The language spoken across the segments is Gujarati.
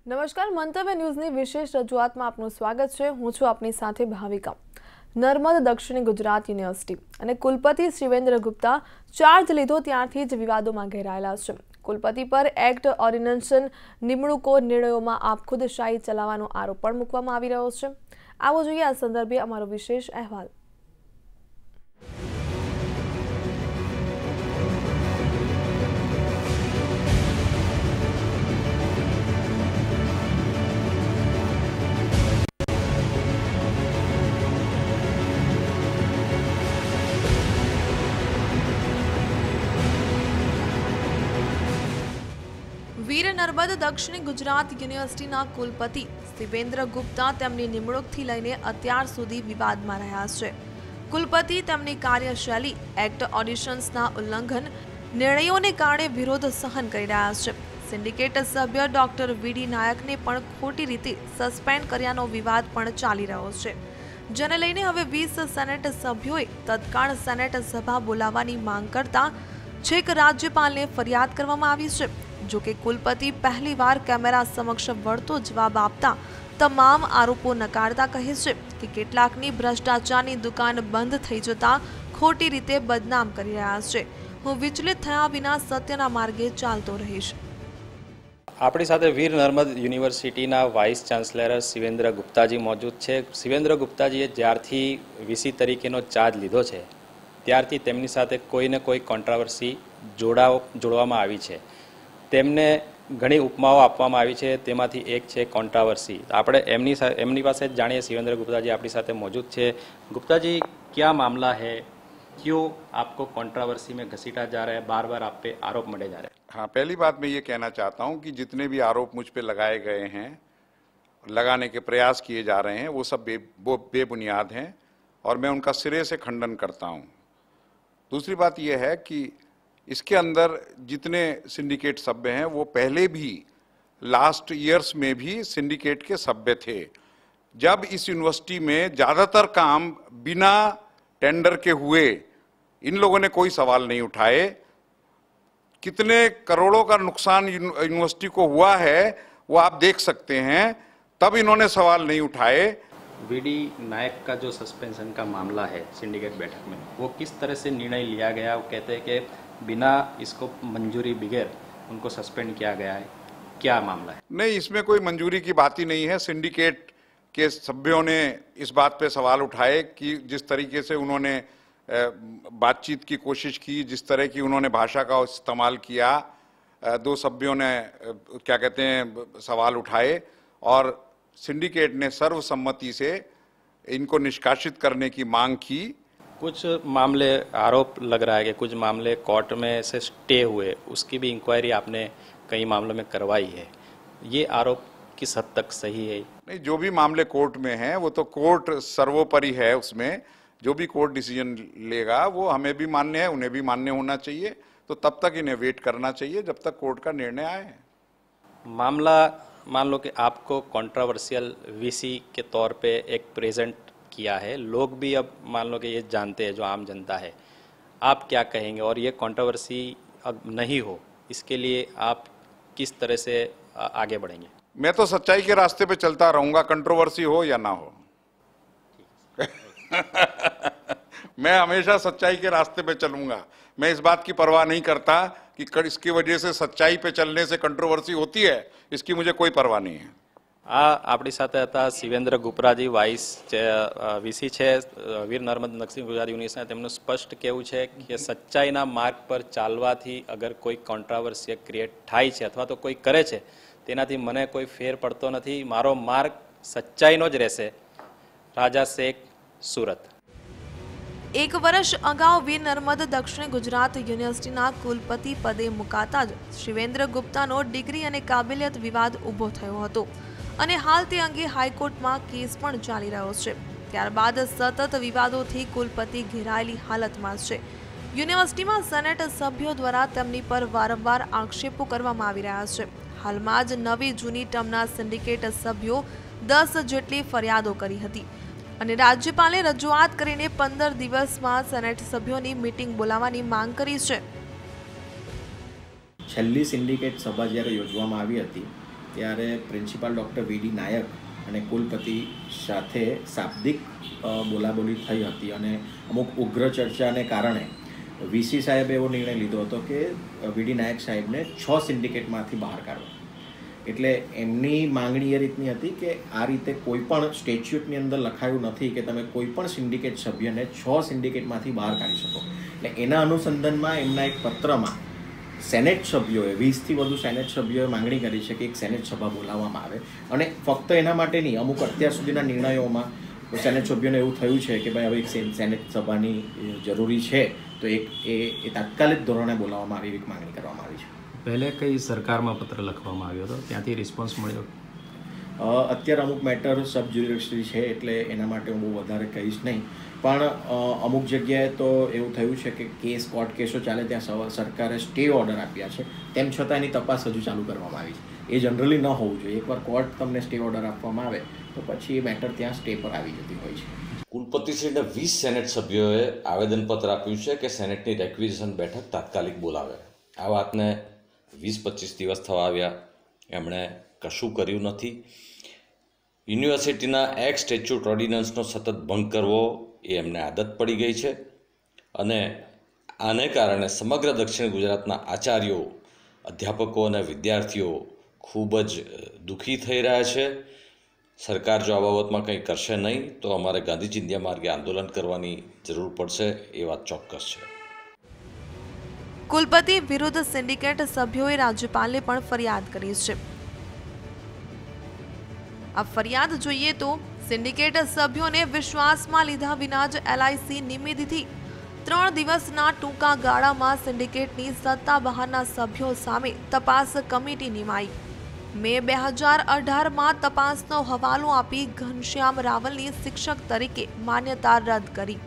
નમસ્કાર, મંતવ્ય ન્યૂઝની વિશેષ રજૂઆતમાં આપનું સ્વાગત છે। હું છું આપની સાથે ભાવિકા। નર્મદ દક્ષિણ ગુજરાત યુનિવર્સિટી અને કુલપતિ શિવેન્દ્ર ગુપ્તા ચાર્જ લીધો ત્યારથી જ વિવાદોમાં ઘેરાયેલા છે। કુલપતિ પર એક્ટ ઓર્ડિનન્સ નિમણૂકો નિર્ણયોમાં આપખુદશાહી ચલાવવાનો આરોપ પણ મૂકવામાં આવી રહ્યો છે। આવો જોઈએ આ સંદર્ભે અમારો વિશેષ અહેવાલ। વીર નર્મદ દક્ષિણ ગુજરાત યુનિવર્સિટીના કુલપતિ શિવેન્દ્ર ગુપ્તા તેમની નિમણૂકથી લઈને અત્યાર સુધી વિવાદમાં રહ્યા છે। કુલપતિ તેમની કાર્યશૈલી, એક્ટ ઓર્ડિનન્સના ઉલ્લંઘન, નિર્ણયોને કારણે વિરોધ સહન કરી રહ્યા છે। સિન્ડિકેટ સભ્ય ડોક્ટર વીડી નાયકને પણ ખોટી રીતે સસ્પેન્ડ કર્યાનો વિવાદ પણ ચાલી રહ્યો છે, જેને લઈને હવે 20 સેનેટ સભ્યોએ તત્કાળ સેનેટ સભા બોલાવવાની માંગ કરતા છેક રાજ્યપાલને ફરિયાદ કરવામાં આવી છે। જો કે કુલપતિ પહેલીવાર કેમેરા સમક્ષ વળતો જવાબ આપતા તમામ આરોપો નકારતા કહે છે કે કેટલાકની ભ્રષ્ટાચારની દુકાન બંધ થઈ જતા ખોટી રીતે બદનામ કરી રહ્યા છે। હું વિચલિત થયા વિના સત્યના માર્ગે ચાલતો રહીશ। આપણી સાથે વીર નર્મદ યુનિવર્સિટીના વાઇસ ચાન્સલર શિવેન્દ્ર ગુપ્તાજી મौजूद છે। શિવેન્દ્ર ગુપ્તાજીએ જ્યારથી વીસી તરીકેનો ચાર્જ લીધો છે ત્યારથી તેમની સાથે કોઈને કોઈ કોન્ટ્રાવર્સી જોડવામાં આવી છે। તેમને ઘણી ઉપમાઓ આપવામાં આવી છે, તેમાંથી એક છે કોન્ટ્રાવર્સી। આપણે એમની પાસે જ જાણીએ। શિવેન્દ્ર ગુપ્તાજી આપણી સાથે मौजूद છે। गुप्ताजी, क्या मामला है, क्यों आपको कंट्रोवर्सी में घसीटा जा रहा है, बार बार आप पे आरोप मढ़े जा रहे हैं? हाँ, पहली बात मैं ये कहना चाहता हूँ कि जितने भी आरोप मुझ पे लगाए गए हैं, लगाने के प्रयास किए जा रहे हैं, वो सब बेबुनियाद हैं और मैं उनका सिरे से खंडन करता हूँ। दूसरी बात ये है कि इसके अंदर जितने सिंडिकेट सभ्य हैं वो पहले भी लास्ट ईयर्स में भी सिंडिकेट के सभ्य थे। जब इस यूनिवर्सिटी में ज़्यादातर काम बिना टेंडर के हुए, इन लोगों ने कोई सवाल नहीं उठाए। कितने करोड़ों का नुकसान यूनिवर्सिटी को हुआ है वो आप देख सकते हैं, तब इन्होंने सवाल नहीं उठाए। वीडी नायक का जो सस्पेंशन का मामला है सिंडिकेट बैठक में, वो किस तरह से निर्णय लिया गया? वो कहते हैं कि बिना इसको मंजूरी बगैर उनको सस्पेंड किया गया है, क्या मामला है? नहीं, इसमें कोई मंजूरी की बात ही नहीं है। सिंडिकेट के सभ्यों ने इस बात पे सवाल उठाए कि जिस तरीके से उन्होंने बातचीत की कोशिश की, जिस तरह की उन्होंने भाषा का इस्तेमाल किया, दो सभ्यों ने क्या कहते हैं सवाल उठाए और सिंडिकेट ने सर्वसम्मति से इनको निष्कासित करने की मांग की। कुछ मामले आरोप लग रहा है कि कुछ मामले कोर्ट में से स्टे हुए, उसकी भी इंक्वायरी आपने कई मामलों में करवाई है। ये आरोप किस हद तक सही है? नहीं, जो भी मामले कोर्ट में हैं वो तो कोर्ट सर्वोपरि है। उसमें जो भी कोर्ट डिसीजन लेगा वो हमें भी मान्य है, उन्हें भी मान्य होना चाहिए। तो तब तक इन्हें वेट करना चाहिए जब तक कोर्ट का निर्णय आए। मामला मान लो कि आपको कंट्रोवर्शियल वीसी के तौर पे एक प्रेजेंट किया है, लोग भी अब मान लो कि ये जानते हैं, जो आम जनता है, आप क्या कहेंगे? और ये कंट्रोवर्सी अब नहीं हो, इसके लिए आप किस तरह से आगे बढ़ेंगे? मैं तो सच्चाई के रास्ते पे चलता रहूंगा, कंट्रोवर्सी हो या ना हो। मैं हमेशा सच्चाई के रास्ते पे चलूंगा। मैं इस बात की परवाह नहीं करता कि इसकी वजह से सच्चाई पे चलने से कंट्रोवर्सी होती है, इसकी मुझे कोई परवाह नहीं है। આપણી સાથે હતા શિવેન્દ્ર ગુપ્તાજી, વાઇસ વીસી છે વીર નર્મદ દક્ષિણ ગુજરાત યુનિવર્સિટી। તેમનું સ્પષ્ટ કહેવું છે કે સચ્ચાઈના માર્ગ પર ચાલવાથી અગર કોઈ કોન્ટ્રાવર્સી ક્રિએટ થાય છે અથવા તો કોઈ કરે છે તેનાથી મને કોઈ ફેર પડતો નથી, મારો માર્ગ સચ્ચાઈનો જ રહેશે। રાજા શેખ, સુરત। એક વર્ષ અગાઉ વીર નર્મદ દક્ષિણ ગુજરાત યુનિવર્સિટીના કુલપતિ પદે મુકાતા જ શિવેન્દ્ર ગુપ્તાનો ડિગ્રી અને કાબિલિયત વિવાદ ઊભો થયો હતો અને હાલ તે અંગે હાઈકોર્ટમાં કેસ પણ ચાલી રહ્યો છે। ત્યારબાદ સતત વિવાદોથી કુલપતિ ઘેરાયેલી હાલતમાં છે। યુનિવર્સિટીમાં સેનેટ સભ્યો દ્વારા તેમની પર વારંવાર આક્ષેપો કરવામાં આવી રહ્યા છે। હાલમાં જ નવી જૂની ટર્મના સિન્ડિકેટ સભ્યો 10 જેટલી ફરિયાદો કરી હતી અને રાજ્યપાલે રજૂઆત કરીને 15 દિવસમાં સેનેટ સભ્યોની મીટિંગ બોલાવવાની માંગ કરી છે। છેલ્લી સિન્ડિકેટ સભા જ્યારે યોજવામાં આવી હતી ત્યારે પ્રિન્સિપાલ ડૉક્ટર વીડી નાયક અને કુલપતિ સાથે શાબ્દિક બોલાબોલી થઈ હતી અને અમુક ઉગ્ર ચર્ચાને કારણે વીસી સાહેબે એવો નિર્ણય લીધો હતો કે વીડી નાયક સાહેબને 6 સિન્ડિકેટમાંથી બહાર કાઢવા. એટલે એમની માંગણી એ રીતની હતી કે આ રીતે કોઈ પણ સ્ટેચ્યુટની અંદર લખાયું નથી કે તમે કોઈ પણ સિન્ડિકેટ સભ્યને 6 સિન્ડિકેટમાંથી બહાર કાઢી શકો. એટલે એના અનુસંધાનમાં એમના એક પત્રમાં સેનેટ સભ્યોએ 20થી વધુ સેનેટ સભ્યોએ માંગણી કરી છે કે એક સેનેટ સભા બોલાવવામાં આવે અને ફક્ત એના માટે નહીં, અમુક અત્યાર સુધીના નિર્ણયોમાં સેનેટ સભ્યોને એવું થયું છે કે ભાઈ હવે એક સેનેટ સભાની જરૂરી છે તો એ તાત્કાલિક ધોરણે બોલાવવામાં આવી એવી માંગણી કરવામાં આવી છે. પહેલે કઈ સરકારમાં પત્ર લખવામાં આવ્યો હતો, ત્યાંથી રિસ્પોન્સ મળ્યો? અત્યારે અમુક મેટર સબ જ્યુડિશરી છે એટલે એના માટે હું બહુ વધારે કહીશ નહીં, પણ અમુક જગ્યાએ તો એવું થયું છે કે કોર્ટ કેસો ચાલે ત્યાં સરકારે સ્ટે ઓર્ડર આપ્યા છે, તેમ છતાં એની તપાસ હજુ ચાલુ કરવામાં આવી છે. એ જનરલી ન હોવું જોઈએ. એકવાર કોર્ટ તમને સ્ટે ઓર્ડર આપવામાં આવે તો પછી એ મેટર ત્યાં સ્ટે પર આવી જતી હોય છે. કુલપતિશ્રીને 20 સેનેટ સભ્યોએ આવેદનપત્ર આપ્યું છે કે સેનેટની રેક્વિઝિશન બેઠક તાત્કાલિક બોલાવે. આ વાતને 20-25 દિવસ થવા આવ્યા, એમણે કશું કર્યું નથી. યુનિવર્સિટીના એક્ટ સ્ટેચ્યુટ ઓર્ડિનન્સનો સતત ભંગ કરવો એ એમને આદત પડી ગઈ છે અને આને કારણે સમગ્ર દક્ષિણ ગુજરાતના આચાર્યો, અધ્યાપકો અને વિદ્યાર્થીઓ ખૂબ જ દુઃખી થઈ રહ્યા છે. સરકાર જો આ બાબતમાં કંઈ કરશે નહીં તો અમારે ગાંધી ચિંધ્યા માર્ગે આંદોલન કરવાની જરૂર પડશે, એ વાત ચોક્કસ છે. કુલપતિ વિરુદ્ધ સિન્ડિકેટ સભ્યોએ રાજ્યપાલને પણ ફરિયાદ કરી છે. આ ફરિયાદ જોઈએ તો સિન્ડિકેટ સભ્યોને વિશ્વાસમાં લીધા વિના જ એલઆઈસી નિમિત્તથી 3 દિવસના ટૂંકા ગાળામાં સિન્ડિકેટની સત્તા બહારના સભ્યો સામે તપાસ કમિટી નિમાઈ. મે 2018માં તપાસનો હવાલો આપી ઘનશ્યામ રાવલની શિક્ષક તરીકે માન્યતા રદ કરી.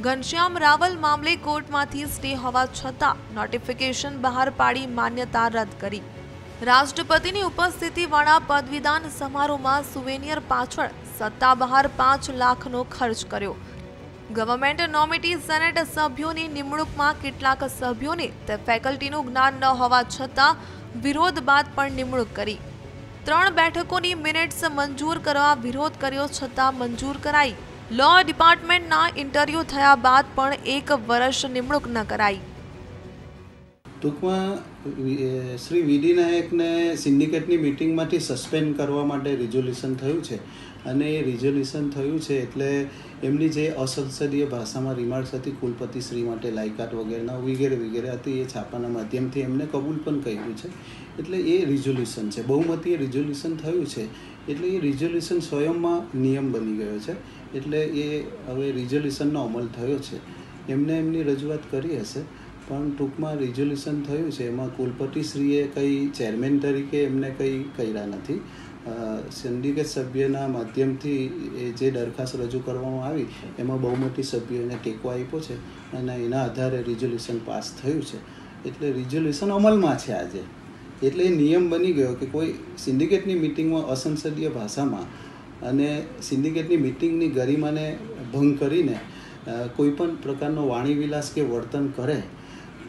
ઘનશ્યામ રાવલ મામલે કોર્ટમાંથી સ્ટે હોવા છતાં નોટિફિકેશન બહાર પાડી માન્યતા રદ કરી. રાષ્ટ્રપતિની ઉપસ્થિતિવાળા પદવીદાન સમારોહમાં સુવેનિયર પાછળ સત્તા બહાર 5 લાખનો ખર્ચ કર્યો. ગવર્મેન્ટ નોમિટી સેનેટ સભ્યોની નિમણૂકમાં કેટલાક સભ્યોને તે ફેકલ્ટીનું જ્ઞાન ન હોવા છતાં વિરોધ બાદ પણ નિમણૂક કરી. 3 બેઠકોની મિનિટ્સ મંજૂર કરવા વિરોધ કર્યો છતાં મંજૂર કરાઈ. લો ડિપાર્ટમેન્ટના ઇન્ટરવ્યૂ થયા બાદ પણ 1 વર્ષ નિમણૂક ન કરાઈ. ટૂંકમાં શ્રી વીડી નાયકને સિન્ડિકેટની મિટિંગમાંથી સસ્પેન્ડ કરવા માટે રિઝોલ્યુશન થયું છે અને એ રિઝોલ્યુશન થયું છે એટલે એમની જે અસંસદીય ભાષામાં રિમાર્ક્સ હતી કુલપતિશ્રી માટે લાયકાત વગેરેના વગેરે હતી એ છાપાના માધ્યમથી એમને કબૂલ પણ કર્યું છે. એટલે એ રિઝોલ્યુશન છે, બહુમતીય રિઝોલ્યુશન થયું છે એટલે એ રિઝોલ્યુશન સ્વયંમાં નિયમ બની ગયો છે. એટલે એ હવે રિઝોલ્યુશનનો અમલ થયો છે. એમને એમની રજૂઆત કરી હશે પણ ટૂંકમાં રિઝોલ્યુશન થયું છે. એમાં કુલપતિશ્રીએ કંઈ ચેરમેન તરીકે એમને કંઈ કર્યા નથી. સિન્ડિકેટ સભ્યના માધ્યમથી જે દરખાસ્ત રજૂ કરવામાં આવી એમાં બહુમતી સભ્યોને ટેકો આપ્યો છે અને એના આધારે રિઝોલ્યુશન પાસ થયું છે. એટલે રિઝોલ્યુશન અમલમાં છે આજે. એટલે એ નિયમ બની ગયો કે કોઈ સિન્ડિકેટની મિટિંગમાં અસંસદીય ભાષામાં અને સિન્ડિકેટની મિટિંગની ગરિમાને ભંગ કરીને કોઈ પણ પ્રકારનો વાણીવિલાસ કે વર્તન કરે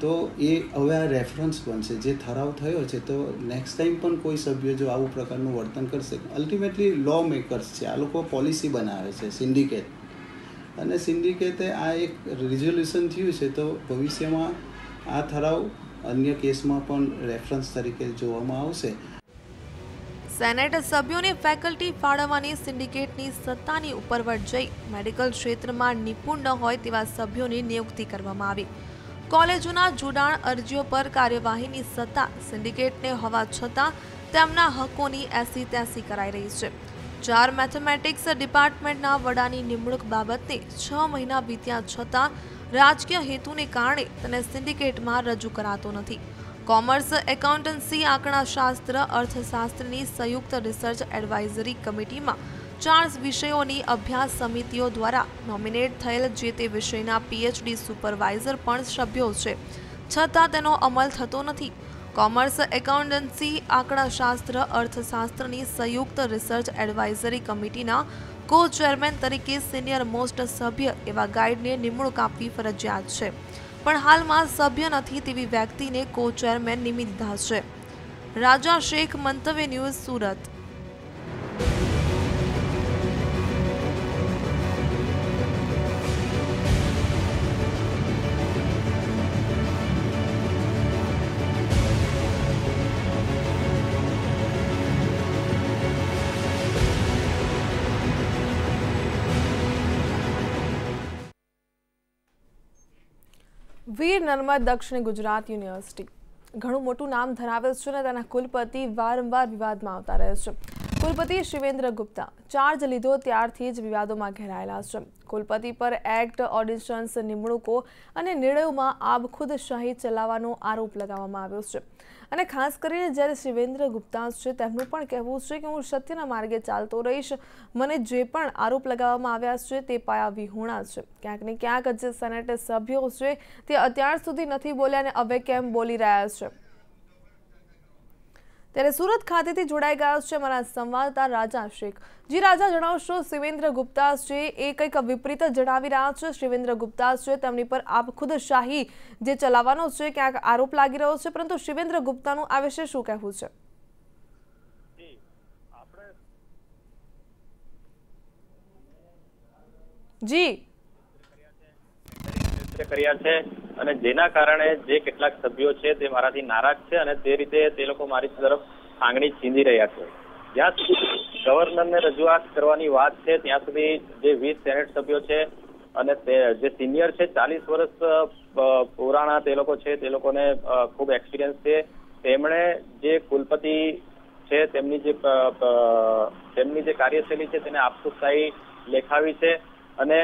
તો એ હવે આ રેફરન્સ બનશે. જે ઠરાવ થયો છે તો નેક્સ્ટ ટાઈમ પણ કોઈ સભ્ય જો આવું પ્રકારનું વર્તન કરશે, અલ્ટિમેટલી લો મેકર્સ છે, આ લોકો પોલિસી બનાવે છે સિન્ડિકેટ, અને સિન્ડિકેટે આ એક રિઝોલ્યુશન થયું છે તો ભવિષ્યમાં આ ઠરાવ અન્ય કેસમાં પણ રેફરન્સ તરીકે જોવામાં આવશે. સેનેટ સભ્યોને ફેકલ્ટી ફાળવવાની સિન્ડિકેટની સત્તાની ઉપરવટ જઈ મેડિકલ ક્ષેત્રમાં નિપુણ ન હોય તેવા સભ્યોની નિયુક્તિ કરવામાં આવી. કોલેજોના જોડાણ અરજીઓ પર કાર્યવાહીની સત્તા સિન્ડિકેટને હોવા છતાં તેમના હકોની એસી-તેસી કરાઈ રહી છે. 4 મેથેમેટિક્સ ડિપાર્ટમેન્ટના વડાની નિમણૂક બાબતને 6 મહિના વીત્યા છતાં રાજકીય હેતુને કારણે તેને સિન્ડિકેટમાં રજૂ કરાતો નથી. કોમર્સ, એકાઉન્ટન્સી, આંકડાશાસ્ત્ર, અર્થશાસ્ત્રની સંયુક્ત રિસર્ચ એડવાઇઝરી કમિટીમાં 4 વિષયોની અભ્યાસ સમિતિઓ દ્વારા નોમિનેટ થયેલ જે તે વિષયના પીએચડી સુપરવાઇઝર પણ સભ્યો છે, છતાં તેનો અમલ થતો નથી. કોમર્સ, એકાઉન્ટન્સી, આંકડાશાસ્ત્ર, અર્થશાસ્ત્રની સંયુક્ત રિસર્ચ એડવાઇઝરી કમિટીના કો ચેરમેન તરીકે સિનિયર મોસ્ટ સભ્ય એવા ગાઈડને નિમણૂક આપવી ફરજિયાત છે, પણ હાલમાં સભ્ય નથી તેવી વ્યક્તિને કો ચેરમેન નિમી દીધા છે. રાજા શેખ, મંતવ્ય ન્યૂઝ, સુરત। વીર નર્મદ દક્ષિણ ગુજરાત યુનિવર્સિટી ઘણું મોટું નામ ધરાવે છે અને તેના કુલપતિ વારંવાર વિવાદમાં આવતા રહે છે। કુલપતિ શિવેન્દ્ર ગુપ્તા ચાર્જ લીધો ત્યારથી જ વિવાદોમાં ઘેરાયેલા છે। કુલપતિ પર એક્ટ, ઓડિશન્સ, નિમણૂકો અને નિર્ણયોમાં આબખુદશાહી ચલાવવાનો આરોપ લગાવવામાં આવ્યો છે અને ખાસ કરીને જ્યારે શિવેન્દ્ર ગુપ્તા છે તેમનું પણ કહેવું છે કે હું સત્યના માર્ગે ચાલતો રહીશ। મને જે પણ આરોપ લગાવવામાં આવ્યા છે તે પાયાવિહોણા છે। ક્યાંક ને ક્યાંક જે સેનેટ સભ્યો છે તે અત્યાર સુધી નથી બોલ્યા અને હવે કેમ બોલી રહ્યા છે। ત્યારે સુરત ખાતેથી જોડાઈ ગયા છે અમારા સંવાદદાતા રાજા શેખ। જી રાજા, જણાવશો શિવેન્દ્ર ગુપ્તા છે એ કંઈક વિપરીત જણાવી રહ્યા છે। શિવેન્દ્ર ગુપ્તા છે તેમની પર આબખુદશાહી જે ચલાવવાનો છે ક્યાંક આરોપ લાગી રહ્યો છે, પરંતુ શિવેન્દ્ર ગુપ્તાનું આ વિશે શું કહેવું છે? જી કર્યા છે અને જેના કારણે જે કેટલાક સભ્યો છે તે મારાથી નારાજ છે અને તે રીતે તે લોકો મારી તરફ આંગળી ચીંધી રહ્યા છે। જ્યાં સુધી ગવર્નરને રજૂઆત કરવાની વાત છે ત્યાં સુધી જે 20 સેનેટ સભ્યો છે અને તે જે સિનિયર છે 40 વર્ષ પુરાણા તે લોકો છે, તે લોકોને ખૂબ એક્સપિરિયન્સ છે। તેમણે જે કુલપતિ છે તેમની જે કાર્યશૈલી છે તેને આપખુદશાહી લેખાવી છે અને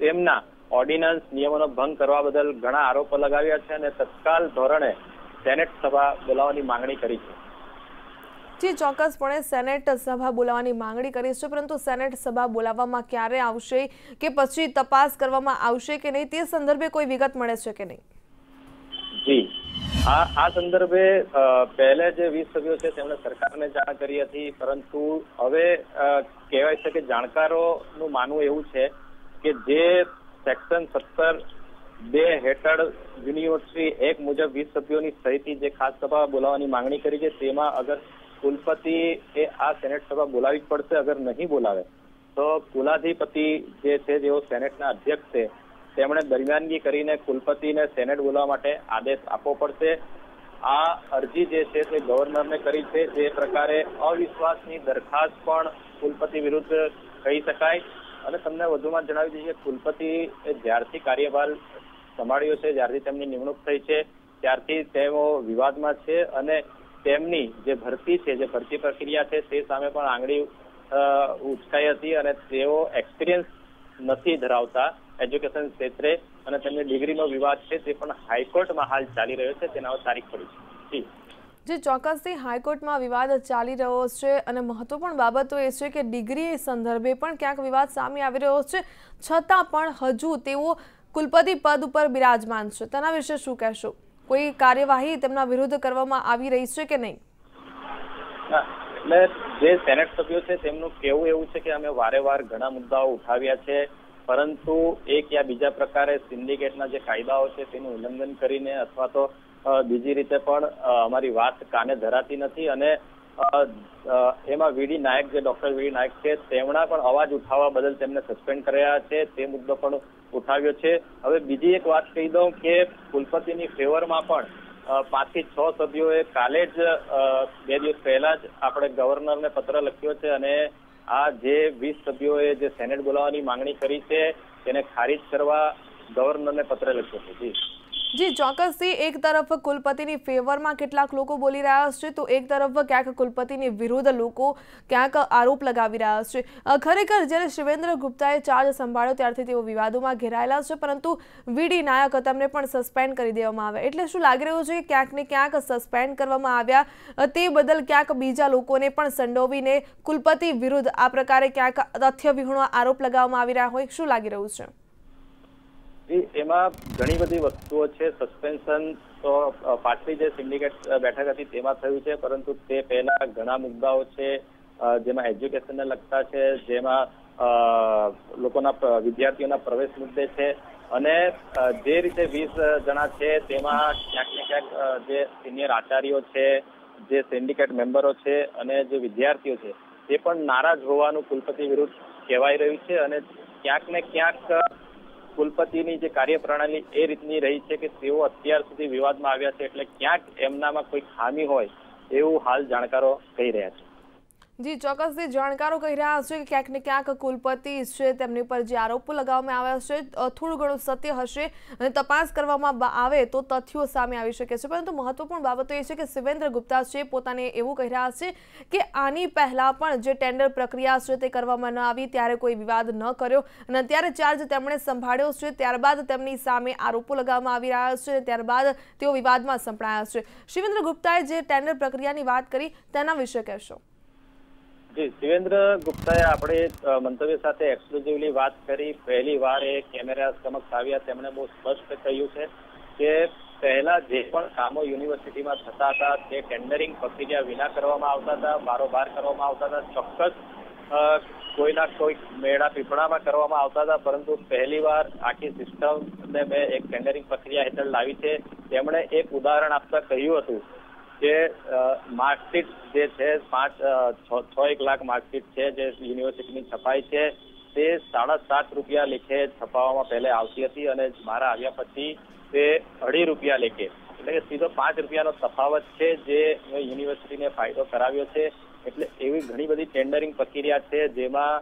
તેમના ઓર્ડિનન્સ, નિયમોનો ભંગ કરવા બદલ ઘણા આરોપો લગાવ્યા છે અને તત્કાલ ધોરણે સેનેટ સભા બોલાવવાની માંગણી કરી છે। જી, ચોક્કસપણે સેનેટ સભા બોલાવવાની માંગણી કરી છે, પરંતુ સેનેટ સભા બોલાવવામાં ક્યારે આવશે કે પછી તપાસ કરવામાં આવશે કે નહીં, તે સંદર્ભે કોઈ વિગત મળે છે કે નહીં? જી, આ સંદર્ભે પહેલે જે 20 સભ્યો છે તેમણે સરકારને જાણ કરી હતી, પરંતુ હવે કહેવાય છે કે જાણકારોનું માનવું એવું છે કે જે સેક્શન 17(2) હેઠળ યુનિવર્સિટી એક્ટ મુજબ 20 સભ્યોની સહિતની જે ખાસ સભા બોલાવવાની માંગણી કરી છે તેમાં અગર કુલપતિ એ આ સેનેટ સભા બોલાવી જ પડશે। અગર નહીં બોલાવે તો કુલાધિપતિ જે છે, જેઓ સેનેટના અધ્યક્ષ છે, તેમણે દરમિયાનગી કરીને કુલપતિને સેનેટ બોલાવવા માટે આદેશ આપવો પડશે। આ અરજી જે છે તે ગવર્નરને કરી છે। જે પ્રકારે અવિશ્વાસની દરખાસ્ત પણ કુલપતિ વિરુદ્ધ કહી શકાય। અને તમને વધુમાં જણાવી દઈએ કે કુલપતિ જ્યારથી કાર્યભાર સંભાળ્યો છે, જ્યારથી તેમની નિમણૂક થઈ છે ત્યારથી તેઓ વિવાદમાં છે અને તેમની જે ભરતી છે, જે ભરતી પ્રક્રિયા છે તે સામે પણ આંગળી ઉચકાઈ હતી અને તેઓ એક્સપિરિયન્સ નથી ધરાવતા એજ્યુકેશન ક્ષેત્રે અને તેમની ડિગ્રીનો વિવાદ છે તે પણ હાઈકોર્ટમાં હાલ ચાલી રહ્યો છે, તેના તારીખ પડી છે। જે ચોક્કસથી હાઈકોર્ટમાં વિવાદ ચાલી રહ્યો છે અને મહત્વપૂર્ણ બાબતો એ છે કે ડિગ્રી સંદર્ભે પણ ક્યાંક વિવાદ સામે આવી રહ્યો છે, છતાં પણ હજુ તેઓ કુલપતિ પદ ઉપર બિરાજમાન છે। તેના વિશે શું કહેશો? કોઈ કાર્યવાહી તેમના વિરુદ્ધ કરવામાં આવી રહી છે કે નહીં? એટલે જે સેનેટ સભ્યો છે તેમનું કહેવું એવું છે કે અમે વારેવાર ઘણા મુદ્દાઓ ઉઠાવ્યા છે, પરંતુ એક યા બીજા પ્રકારે સિન્ડિકેટના જે કાયદાઓ છે તેનું ઉલ્લંઘન કરીને અથવા તો બીજી રીતે પણ અમારી વાત કાને ધરાતી નથી અને એમાં વીડી નાયક, જે ડોક્ટર વીડી નાયક છે, તેમના પણ અવાજ ઉઠાવવા બદલ તેમને સસ્પેન્ડ કર્યા છે, તે મુદ્દો પણ ઉઠાવ્યો છે। હવે બીજી એક વાત કહી દઉં કે કુલપતિની ફેવરમાં પણ 5 થી 6 સભ્યોએ કાલે જ 2 દિવસ પહેલા જ આપણે ગવર્નરને પત્ર લખ્યો છે અને આ જે 20 સભ્યોએ જે સેનેટ બોલાવવાની માંગણી કરી છે તેને ખારીજ કરવા ગવર્નરને પત્ર લખ્યો છે। જી, ચોક્કસથી એક તરફ કુલપતિની ફેવરમાં કેટલાક લોકો બોલી રહ્યા છે તો એક તરફ ક્યાંક કુલપતિની વિરુદ્ધ લોકો ક્યાંક આરોપ લગાવી રહ્યા છે। ખરેખર જ્યારે શિવેન્દ્ર ગુપ્તાએ ચાર્જ સંભાળ્યો ત્યારથી તેઓ વિવાદોમાં ઘેરાયેલા છે, પરંતુ વીડી નાયક તેમને પણ સસ્પેન્ડ કરી દેવામાં આવે, એટલે શું લાગી રહ્યું છે કે ક્યાંક ને ક્યાંક સસ્પેન્ડ કરવામાં આવ્યા તે બદલ ક્યાંક બીજા લોકોને પણ સંડોવીને કુલપતિ વિરુદ્ધ આ પ્રકારે ક્યાંક તથ્યવિહોણો આરોપ લગાવવામાં આવી રહ્યા હોય? શું લાગી રહ્યું છે? એમાં ઘણી બધી વસ્તુઓ છે। સસ્પેન્શન તો પાછલી જે સિન્ડિકેટ બેઠક હતી તેમાં થયું છે, પરંતુ તે પહેલા ઘણા મુદ્દાઓ છે જેમાં એજ્યુકેશનને લગતા છે, જેમાં લોકોના વિદ્યાર્થીઓના પ્રવેશ મુદ્દે છે અને જે રીતે 20 જણા છે તેમાં ક્યાંક ને ક્યાંક જે સિનિયર આચાર્યો છે જે સિન્ડિકેટ મેમ્બરો છે અને જે વિદ્યાર્થીઓ છે તે પણ નારાજ હોવાનું કુલપતિ વિરુદ્ધ કહેવાઈ રહ્યું છે અને ક્યાંક ને ક્યાંક કુલપતિની જે કાર્યપ્રણાલી એ રીતની રહી છે કે તેઓ અત્યાર સુધી વિવાદમાં આવ્યા છે, એટલે ક્યાંક એમનામાં કોઈ ખામી હોય એવું હાલ જાણકારો કહી રહ્યા છે. જી, ચોક્કસથી જાણકારો કહી રહ્યા છે કે ક્યાંક ને ક્યાંક કુલપતિ છે તેમની પર જે આરોપો લગાવવામાં આવ્યા છે થોડું ઘણું સત્ય હશે અને તપાસ કરવામાં આવે તો તથ્યો સામે આવી શકે છે. પરંતુ મહત્વપૂર્ણ બાબતો એ છે કે શિવેન્દ્ર ગુપ્તા છે પોતાને એવું કહી રહ્યા છે કે આની પહેલા પણ જે ટેન્ડર પ્રક્રિયા છે તે કરવામાં ન આવી ત્યારે કોઈ વિવાદ ન કર્યો અને અત્યારે ચાર્જ તેમણે સંભાળ્યો છે ત્યારબાદ તેમની સામે આરોપો લગાવવામાં આવી રહ્યા છે અને ત્યારબાદ તેઓ વિવાદમાં સંપડાયા છે. શિવેન્દ્ર ગુપ્તાએ જે ટેન્ડર પ્રક્રિયાની વાત કરી તેના વિશે કહેશો? જી, શિવેન્દ્ર ગુપ્તાએ આપણે મંતવ્ય સાથે એક્સક્લુઝિવલી વાત કરી. પહેલી વાર એ કેમેરા સમક્ષ આવ્યા. તેમણે બહુ સ્પષ્ટ કહ્યું છે કે પહેલા જે પણ કામો યુનિવર્સિટીમાં થતા હતા તે ટેન્ડરિંગ પ્રક્રિયા વિના કરવામાં આવતા હતા, બારોબાર કરવામાં આવતા હતા, ચોક્કસ કોઈના કોઈ મેળા પીપળામાં કરવામાં આવતા હતા. પરંતુ પહેલી વાર આખી સિસ્ટમને મેં એક ટેન્ડરિંગ પ્રક્રિયા હેઠળ લાવી છે. તેમણે એક ઉદાહરણ આપતા કહ્યું હતું કે માર્કશીટ જે છે 6 લાખ માર્કશીટ છે જે યુનિવર્સિટીની છપાઈ છે તે 7.5 રૂપિયા લેખે છપાવવામાં પહેલે આવતી હતી અને મારા આવ્યા પછી તે 2.5 રૂપિયા લેખે, એટલે કે સીધો 5 રૂપિયાનો તફાવત છે જે યુનિવર્સિટીને ફાયદો કરાવ્યો છે. એટલે એવી ઘણી બધી ટેન્ડરિંગ પ્રક્રિયા છે જેમાં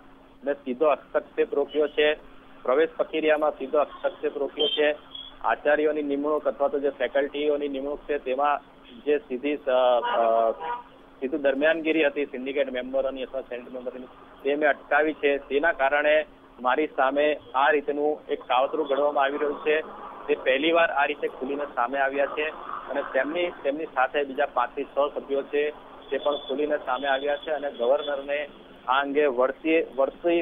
મેં સીધો હસ્તક્ષેપ રોક્યો છે. પ્રવેશ પ્રક્રિયામાં સીધો હસ્તક્ષેપ રોક્યો છે. આચાર્યોની નિમણૂક અથવા તો જે ફેકલ્ટીઓની નિમણૂક છે તેમાં જે સીધું દરમિયાનગીરી હતી સિન્ડિકેટ મેમ્બરોની અથવા સેનેટ મેમ્બરોની તે મેં અટકાવી છે. તેના કારણે મારી સામે આ રીતનું એક કાવતરું ઘડવામાં આવી રહ્યું છે. તે પહેલીવાર આ રીતે ખુલીને સામે આવ્યા છે અને તેમની સાથે બીજા 5 થી 6 સભ્યો છે તે પણ ખુલીને સામે આવ્યા છે અને ગવર્નરને આ અંગે વર્ષી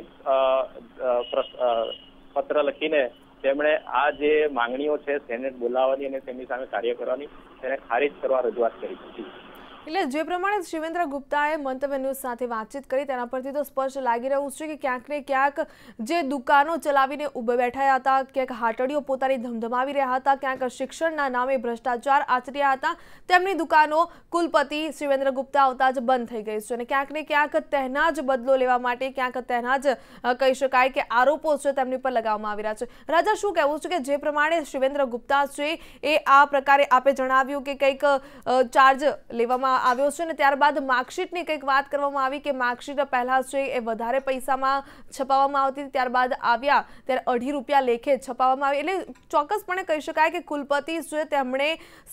પત્ર લખીને તેમણે આ જે માંગણીઓ છે સેનેટ બોલાવવાની અને તેમની સામે કાર્ય કરવાની તેને ખારીજ કરવા રજૂઆત કરી હતી. એટલે જે પ્રમાણે શિવેન્દ્ર ગુપ્તાએ મંતવ્ય ન્યૂઝ સાથે વાતચીત કરી તેના પરથી તો સ્પષ્ટ લાગી રહ્યું છે કે ક્યાંક ને ક્યાંક જે દુકાનો ચલાવીને ઊભા બેઠા હતા, ક્યાંક હાટડીઓ પોતાની ધમધમાવી રહ્યા હતા, ક્યાંક શિક્ષણના નામે ભ્રષ્ટાચાર આચર્યા હતા, તેમની દુકાનો કુલપતિ શિવેન્દ્ર ગુપ્તા આવતા જ બંધ થઈ ગઈ છે અને ક્યાંક ને ક્યાંક તેના જ બદલો લેવા માટે ક્યાંક તેના જ કહી શકાય કે આરોપો છે તેમની પર લગાવવામાં આવી રહ્યા છે. રાજા, શું કહેવું છે કે જે પ્રમાણે શિવેન્દ્ર ગુપ્તા છે એ આ પ્રકારે આપે જણાવ્યું કે કંઈક ચાર્જ લેવામાં આવ્યો છે અને ત્યારબાદ માર્કશીટની કંઈક વાત કરવામાં આવી કે માર્કશીટ પહેલા છે એ વધારે પૈસામાં છપાવવામાં આવતી, ત્યારબાદ આવ્યા ત્યારે 2.5 રૂપિયા લેખે છપાવવામાં આવી. એટલે ચોક્કસપણે કહી શકાય કે કુલપતિ છે તેમણે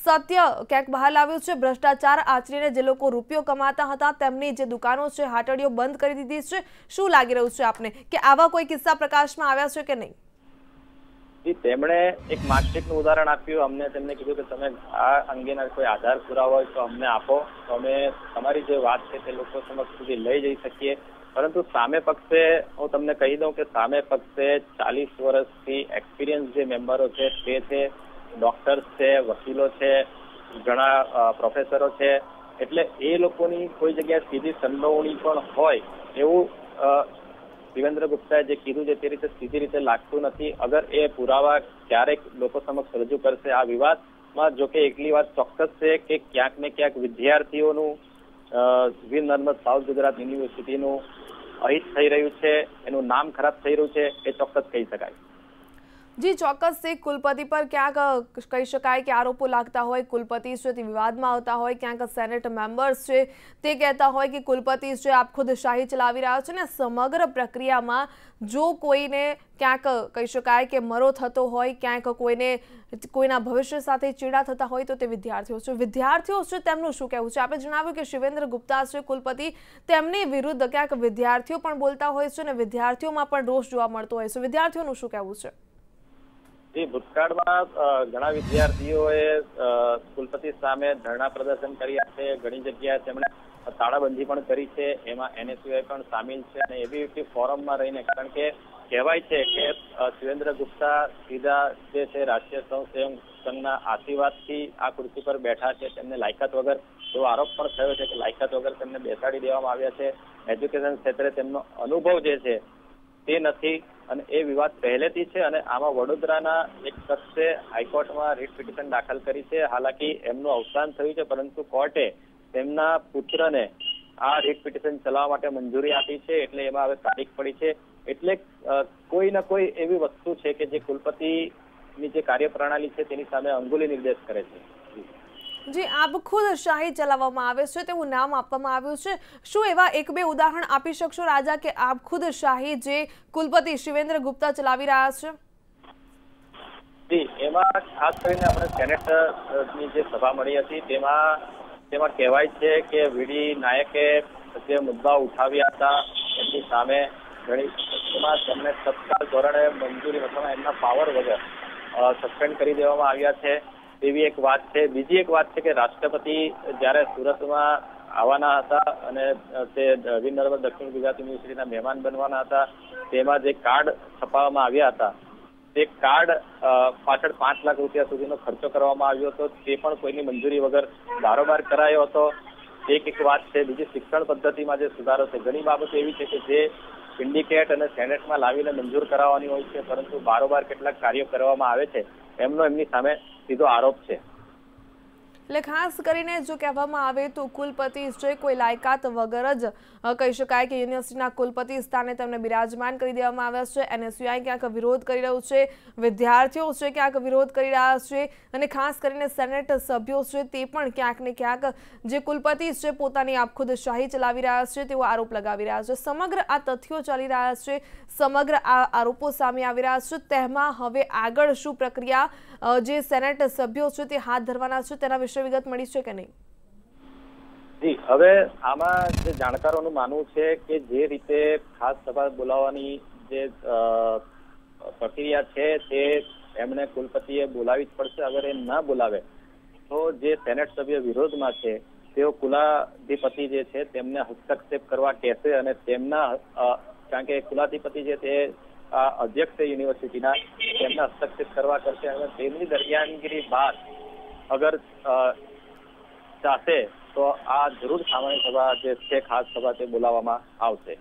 સત્ય ક્યાંક બહાર લાવ્યું છે. ભ્રષ્ટાચાર આચરીને જે લોકો રૂપિયો કમાતા હતા તેમની જે દુકાનો છે હાટડીઓ બંધ કરી દીધી છે. શું લાગી રહ્યું છે આપને કે આવા કોઈ કિસ્સા પ્રકાશમાં આવ્યા છે કે નહીં? તેમણે એક માર્કશીટનું ઉદાહરણ આપ્યું. અમને તેમને કીધું કે તમે આ અંગેના કોઈ આધાર પુરાવા હોય તો અમને આપો, તો અમે તમારી જે વાત છે તે લોકો સમક્ષ સુધી લઈ જઈ શકીએ. પરંતુ સામે પક્ષે હું તમને કહી દઉં કે સામે પક્ષે 40 વર્ષથી એક્સપિરિયન્સ જે મેમ્બરો છે તે છે, ડોક્ટર્સ છે, વકીલો છે, ઘણા પ્રોફેસરો છે. એટલે એ લોકોની કોઈ જગ્યાએ સીધી સંડોવણી પણ હોય એવું શિવેન્દ્ર ગુપ્તાએ જે કીધું છે તે રીતે સીધી રીતે લાગતું નથી. અગર એ પુરાવા ક્યારેક લોકો સમક્ષ રજૂ કરશે આ વિવાદમાં, જો કે એકલી વાત ચોક્કસ છે કે ક્યાંક ને ક્યાંક વિદ્યાર્થીઓનું વીર નર્મદ સાઉથ ગુજરાત યુનિવર્સિટીનું અહિત થઈ રહ્યું છે, એનું નામ ખરાબ થઈ રહ્યું છે એ ચોક્કસ કહી શકાય. જી, ચોક્કસથી કુલપતિ પર ક્યાંક કહી શકાય કે આરોપો લાગતા હોય, કુલપતિ છે તે વિવાદમાં આવતા હોય, ક્યાંક સેનેટ મેમ્બર્સ છે તે કહેતા હોય કે કુલપતિ છે આપ ખુદ શાહી ચલાવી રહ્યા છો ને સમગ્ર પ્રક્રિયામાં જો કોઈને ક્યાંક કહી શકાય કે મરો થતો હોય, ક્યાંક કોઈના ભવિષ્ય સાથે ચીડા થતા હોય તો તે વિદ્યાર્થીઓ છે. વિદ્યાર્થીઓ છે તેમનું શું કહેવું છે? આપણે જણાવ્યું કે શિવેન્દ્ર ગુપ્તા છે કુલપતિ, તેમની વિરુદ્ધ ક્યાંક વિદ્યાર્થીઓ પણ બોલતા હોય છે અને વિદ્યાર્થીઓમાં પણ રોષ જોવા મળતો હોય છે. વિદ્યાર્થીઓનું શું કહેવું છે? ભૂતકાળમાં ઘણા વિદ્યાર્થીઓએ કુલપતિ સામે ધરણા પ્રદર્શન કર્યા છે. ઘણી જગ્યાએ તેમણે તાળાબંધી પણ કરી છે. એમાં NSUI પણ સામેલ છે અને એબીવીપી ફોરમમાં રહીને, કારણ કે કહેવાય છે કે શિવેન્દ્ર ગુપ્તા સીધા જે છે રાષ્ટ્રીય સ્વયંસેવક સંઘના આશીર્વાદથી આ ખુરશી પર બેઠા છે. તેમને લાયકાત વગર એવો આરોપ પણ થયો છે કે લાયકાત વગર તેમને બેસાડી દેવામાં આવ્યા છે. એજ્યુકેશન ક્ષેત્રે તેમનો અનુભવ જે છે તે નથી અને એ વિવાદ પહેલેથી છે અને આમાં વડોદરાના એક શખ્સે હાઈકોર્ટમાં રીટ પિટિશન દાખલ કરી છે. હાલાકી એમનું અવસાન થયું છે પરંતુ કોર્ટે તેમના પુત્રને આ રીટ પિટિશન ચલાવવા માટે મંજૂરી આપી છે, એટલે એમાં હવે તારીખ પડી છે. એટલે કોઈ ના કોઈ એવી વસ્તુ છે કે જે કુલપતિની જે કાર્યપ્રણાલી છે તેની સામે અંગુલી નિર્દેશ કરે છે. જી, આપ ખુદ શાહી ચલાવવામાં આવે છે તેવું નામ આપવામાં આવ્યું છે. શું એવા એક બે ઉદાહરણ આપી શકશો રાજા કે આપ ખુદ શાહી જે કુલપતિ શિવેન્દ્ર ગુપ્તા ચલાવી રહ્યા છે? જી, એમાં ખાસ કરીને આપણે સેનેટની જે સભા મળી હતી તેમાં કહેવાય છે કે વીડી નાયકે જે મુદ્દા ઉઠાવ્યા હતા એમની સામે ઘણી તેમને તત્કાલ ધોરણે મંજૂરી અથવા એમના પાવર વગર સસ્પેન્ડ કરી દેવામાં આવ્યા છે એવી એક વાત છે. બીજી એક વાત છે કે રાષ્ટ્રપતિ જ્યારે સુરતમાં આવવાના હતા અને તે વીર નર્મદ દક્ષિણ ગુજરાત યુનિવર્સિટીના મહેમાન બનવાના હતા, તેમાં જે કાર્ડ છપાવવામાં આવ્યા હતા તે કાર્ડ પાછળ 5 લાખ રૂપિયા સુધીનો ખર્ચો કરવામાં આવ્યો હતો, તે પણ કોઈની મંજૂરી વગર બારોબાર કરાયો હતો. એક વાત છે. બીજી શિક્ષણ પદ્ધતિમાં જે સુધારો છે, ઘણી બાબતો એવી છે કે જે સિન્ડિકેટ અને સેનેટમાં લાવીને મંજૂર કરાવવાની હોય છે, પરંતુ બારોબાર કેટલાક કાર્યો કરવામાં આવે છે એમનો એમની સામે સીધો આરોપ છે. એટલે ખાસ કરીને જો કહેવામાં આવે તો કુલપતિ છે કોઈ લાયકાત વગર જ કહી શકાય કે યુનિવર્સિટીના કુલપતિ સ્થાને તેમને બિરાજમાન કરી દેવામાં આવ્યા છે. એનએસયુઆઈ ક્યાંક વિરોધ કરી રહ્યું છે, વિદ્યાર્થીઓ છે ક્યાંક વિરોધ કરી રહ્યા છે, અને ખાસ કરીને સેનેટ સભ્યો છે તે પણ ક્યાંક ને ક્યાંક જે કુલપતિ છે પોતાની ખુદ શાહી ચલાવી રહ્યા છે તેવો આરોપ લગાવી રહ્યા છે. સમગ્ર આ તથ્યો ચાલી રહ્યા છે, સમગ્ર આ આરોપો સામે આવી રહ્યા છે, તેમાં હવે આગળ શું પ્રક્રિયા જે સેનેટ સભ્યો છે તે હાથ ધરવાના છે તેના વિશે વિગત મળી છે કે નહીં? જી, હવે આમાં જે જાણકારોનું માનવું છે કે જે રીતે ખાસ સભા બોલાવવાની જે પ્રક્રિયા છે તે એમને કુલપતિએ બોલાવી જ પડશે. અગર એ ન બોલાવે તો જે સેનેટ સભ્ય વિરોધમાં છે તેઓ કુલાધિપતિ જે છે તેમને હસ્તક્ષેપ કરવા કહેશે અને તેમના કારણ કે કુલાધિપતિ જે તે અધ્યક્ષ યુનિવર્સિટીના તેમના હસ્તક્ષેપ કરવા કરશે અને તેમની દરમિયાનગીરી બાદ અગર ચાહશે તો આ જરૂર સામાન્ય સભા જે છે ખાસ સભા તે બોલાવવામાં આવશે.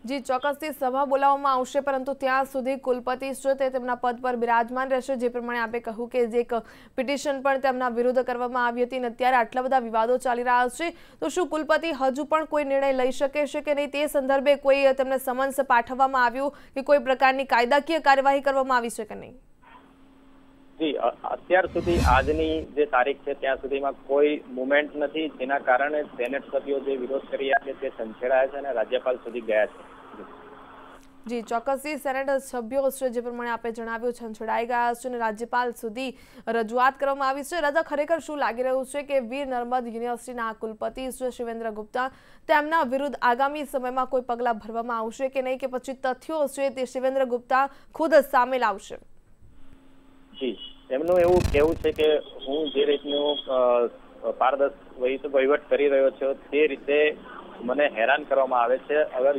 જી, ચોક્કસથી સભા બોલાવવામાં આવશે, પરંતુ ત્યાં સુધી કુલપતિ છે તે તેમના પદ પર બિરાજમાન રહેશે. જે પ્રમાણે આપે કહ્યું કે જે એક પિટિશન પણ તેમના વિરુદ્ધ કરવામાં આવી હતી અને અત્યારે આટલા બધા વિવાદો ચાલી રહ્યા છે, તો શું કુલપતિ હજુ પણ કોઈ નિર્ણય લઈ શકે છે કે નહીં તે સંદર્ભે કોઈ તેમને સમન્સ પાઠવવામાં આવ્યું કે કોઈ પ્રકારની કાયદાકીય કાર્યવાહી કરવામાં આવી છે કે નહીં? જી, અત્યાર સુધી આજની જે તારીખ છે ત્યાં સુધીમાં કોઈ મુવમેન્ટ નથી, જેના કારણે સેનેટ સભ્યો જે વિરોધ કરી રહ્યા છે તે સંછેડાયા છે અને રાજ્યપાલ સુધી ગયા છે. જી, ચોક્કસથી સેનેટ સભ્યો છે જે પ્રમાણે આપણે જણાવ્યું છંછેડાઈ ગયા છે અને રાજ્યપાલ સુધી રજૂઆત કરવામાં આવી છે. રાજા, ખરેખર શું લાગી રહ્યું છે કે વીર નર્મદ યુનિવર્સિટીના કુલપતિ છે શિવેન્દ્ર ગુપ્તા, તેમના વિરુદ્ધ આગામી સમયમાં કોઈ પગલાં ભરવામાં આવશે કે નહીં, કે પછી તથ્યો છે તે શિવેન્દ્ર ગુપ્તા ખુદ સામે લાવશે? જી, એમનું એવું કહેવું છે કે હું જે રીતનું પારદર્શક વહીવટ કરી રહ્યો છું તે રીતે મને હેરાન કરવામાં આવે છે. અગર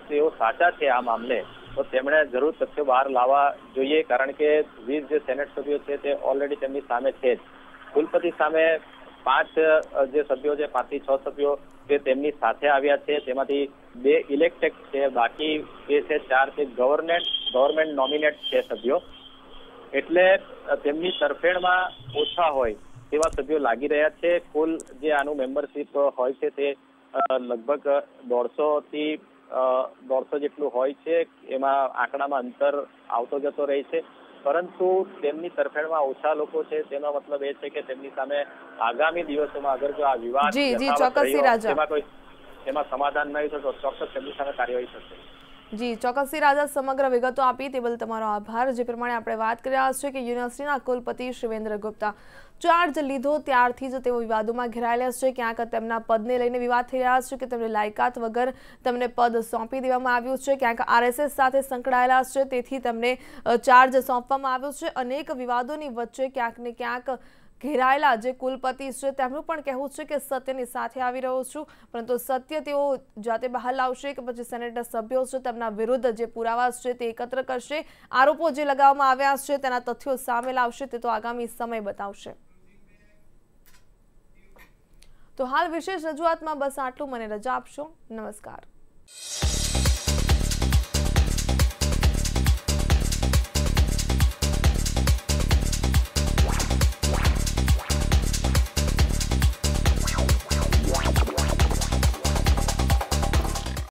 તેઓ સાચા છે આ મામલે તો તેમણે જરૂર તથ્યો બહાર લાવવા જોઈએ, કારણ કે 20 જે સેનેટ સભ્યો છે તે ઓલરેડી તેમની સામે છે જ. કુલપતિ સામે 5 જે સભ્યો છે, 5 થી 6 સભ્યો તે તેમની સાથે આવ્યા છે, તેમાંથી 2 ઇલેક્ટેડ છે, બાકી જે છે 4 તે ગવર્મેન્ટ નોમિનેટ છે સભ્યો. એટલે તેમની તરફેણમાં ઓછા હોય તેવા સભ્યો લાગી રહ્યા છે. કુલ જે આનું મેમ્બરશીપ હોય છે તે લગભગ 150 થી 150 જેટલું હોય છે. એમાં આંકડામાં અંતર આવતો જતો રહે છે, પરંતુ તેમની તરફેણમાં ઓછા લોકો છે તેનો મતલબ એ છે કે તેમની સામે આગામી દિવસોમાં અગર જો આ વિવાદ એમાં સમાધાન નહીં થશે તો ચોક્કસ તેમની સામે કાર્યવાહી થશે. જી, ચોક્કસથી રાજા, સમગ્ર વિગતો આપી તે બદલ તમારો આભાર. જે પ્રમાણે આપણે વાત કરી રહ્યા છીએ કે યુનિવર્સિટીના કુલપતિ શિવેન્દ્ર ગુપ્તા ચાર્જ લીધો ત્યારથી જ તેઓ વિવાદોમાં ઘેરાયેલા છે. ક્યાંક તેમના પદને લઈને વિવાદ થઈ રહ્યા છે કે તેમને લાયકાત વગર તેમને પદ સોંપી દેવામાં આવ્યું છે, ક્યાંક આરએસએસ સાથે સંકળાયેલા છે તેથી તેમને ચાર્જ સોંપવામાં આવ્યો છે. અનેક વિવાદોની વચ્ચે ક્યાંક ને ક્યાંક ઘેરાયેલા જે કુલપતિ છે તેમનું પણ કહેવું છે કે સત્યની સાથે આવી રહ્યો છું, પરંતુ સત્ય તેઓ જાતે બહાર લાવશે કે પછી સેનેટ સભ્યો છે તેમના વિરુદ્ધ જે પુરાવા છે તે એકત્ર કરશે, આરોપો જે લગાવવામાં આવ્યા છે તેના તથ્યો સામે લાવશે, તે તો આગામી સમય બતાવશે. તો હાલ વિશેષ રજૂઆતમાં બસ આટલું. મને રજા આપશો. નમસ્કાર.